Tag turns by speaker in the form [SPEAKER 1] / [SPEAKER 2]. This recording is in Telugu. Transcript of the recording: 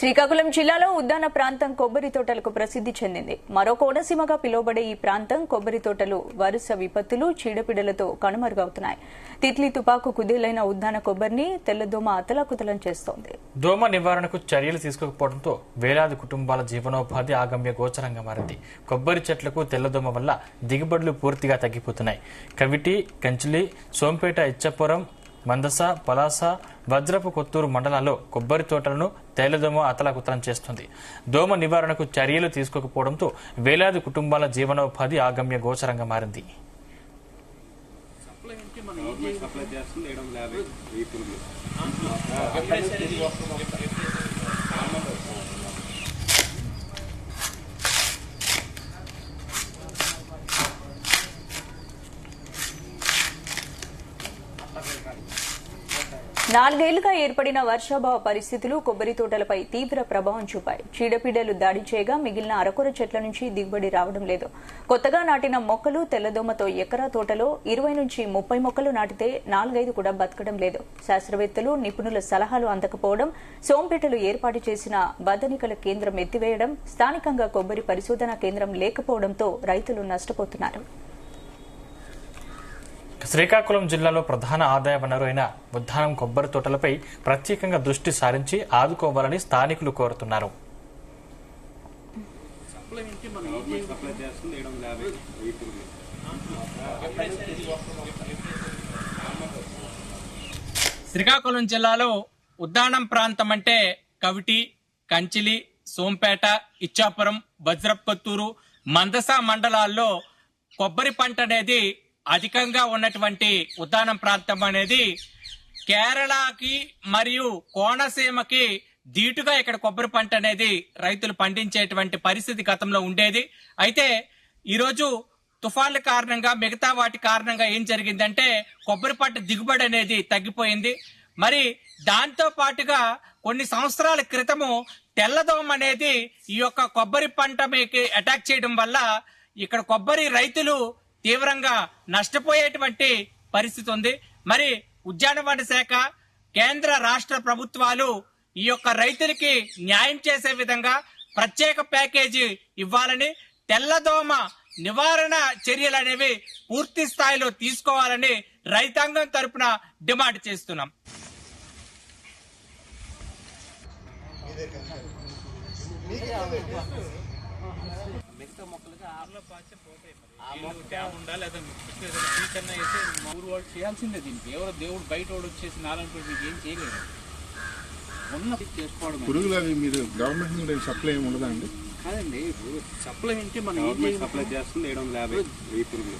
[SPEAKER 1] శ్రీకాకుళం జిల్లాలో ఉద్దాన ప్రాంతం కొబ్బరి తోటలకు ప్రసిద్ది చెందింది. మరో కోనసీమగా పిలువబడే ఈ ప్రాంతం కొబ్బరి తోటలు వరుస విపత్తులు, చీడపీడలతో కనుమరుగవుతున్నాయి. తిత్లీ తుపాకు కుదేలైన ఉద్దాన కొబ్బరిని తెల్లదోమ అతలాకుతలం చేస్తోంది.
[SPEAKER 2] దోమ నివారణకు చర్యలు తీసుకోకపోవడంతో వేలాది కుటుంబాల జీవనోపాధి ఆగమ్య గోచరంగా మారింది. కొబ్బరి చెట్లకు తెల్లదోమ వల్ల దిగుబడులు పూర్తిగా తగ్గిపోతున్నాయి. కవిటి, కంచిలి, సోంపేట, ఇచ్చాపురం, మందస, పలాస, వజ్రపు కొత్తూరు మండలాల్లో కొబ్బరి తోటలను తైలదోమ అతలాకుతలం చేస్తుంది. దోమ నివారణకు చర్యలు తీసుకోకపోవడంతో వేలాది కుటుంబాల జీవనోపాధి ఆగమ్య గోచరంగా మారింది.
[SPEAKER 1] నాలుగేళ్లుగా ఏర్పడిన వర్షాభావ పరిస్థితులు కొబ్బరి తోటలపై తీవ్ర ప్రభావం చూపాయి. చీడపీడలు దాడి చేయగా మిగిలిన అరకొర చెట్ల నుంచి దిగుబడి రావడం లేదు. కొత్తగా నాటిన మొక్కలు తెల్లదోమతో ఎకరా తోటలో 20 నుంచి 30 మొక్కలు నాటితే 4-5 కూడా బతకడం లేదు. శాస్త్రవేత్తలు, నిపుణుల సలహాలు అందకపోవడం, సోంపేటలు ఏర్పాటు చేసిన బదనికల కేంద్రం ఎత్తివేయడం, స్థానికంగా కొబ్బరి పరిశోధనా కేంద్రం లేకపోవడంతో రైతులు నష్టపోతున్నారు.
[SPEAKER 2] శ్రీకాకుళం జిల్లాలో ప్రధాన ఆదాయ వనరు అయిన ఉద్దానం కొబ్బరి తోటలపై ప్రత్యేకంగా దృష్టి సారించి ఆదుకోవాలని స్థానికులు కోరుతున్నారు.
[SPEAKER 3] శ్రీకాకుళం జిల్లాలో ఉద్దానం ప్రాంతం అంటే కవిటి, కంచిలి, సోంపేట, ఇచ్చాపురం, వజ్రపు కొత్తూరు, మందస మండలాల్లో కొబ్బరి పంట అనేది అధికంగా ఉన్నటువంటి ఉద్దానం ప్రాంతం అనేది కేరళకి మరియు కోనసీమకి ధీటుగా ఇక్కడ కొబ్బరి పంట అనేది రైతులు పండించేటువంటి పరిస్థితి గతంలో ఉండేది. అయితే ఈరోజు తుఫాన్ల కారణంగా, మిగతా వాటి కారణంగా ఏం జరిగిందంటే కొబ్బరి పంట దిగుబడి అనేది తగ్గిపోయింది. మరి దాంతో పాటుగా కొన్ని సంవత్సరాల క్రితము తెల్లదోమ అనేది ఈ యొక్క కొబ్బరి పంట మీకు అటాక్ చేయడం వల్ల ఇక్కడ కొబ్బరి రైతులు తీవ్రంగా నష్టపోయేటువంటి పరిస్థితి ఉంది. మరి ఉద్యానవన శాఖ, కేంద్ర రాష్ట్ర ప్రభుత్వాలు ఈ యొక్క రైతులకి న్యాయం చేసే విధంగా ప్రత్యేక ప్యాకేజీ ఇవ్వాలని, తెల్లదోమ నివారణ చర్యలు అనేవి పూర్తి స్థాయిలో తీసుకోవాలని రైతాంగం తరపున డిమాండ్ చేస్తున్నాం.
[SPEAKER 4] మిగతా మొక్కలకి ఆరులో పాచే పోతాయి. ట్యాబ్ ఉండాలి, అదే టీచర్న వేసి ఊరు వాళ్ళు చేయాల్సిందే. దీనికి ఎవరో దేవుడు బయట వాడు వచ్చేసి నాలంటే మీకు ఏం చేయలేదు. ఉన్న చేసుకోవడం
[SPEAKER 5] పురుగులు అవి మీరు గవర్నమెంట్ నుండి సప్లై ఏమి ఉండదా అండి?
[SPEAKER 4] కాదండి, ఇప్పుడు సప్లై అంటే మనం సప్లై చేస్తుంది 750 పురుగులు.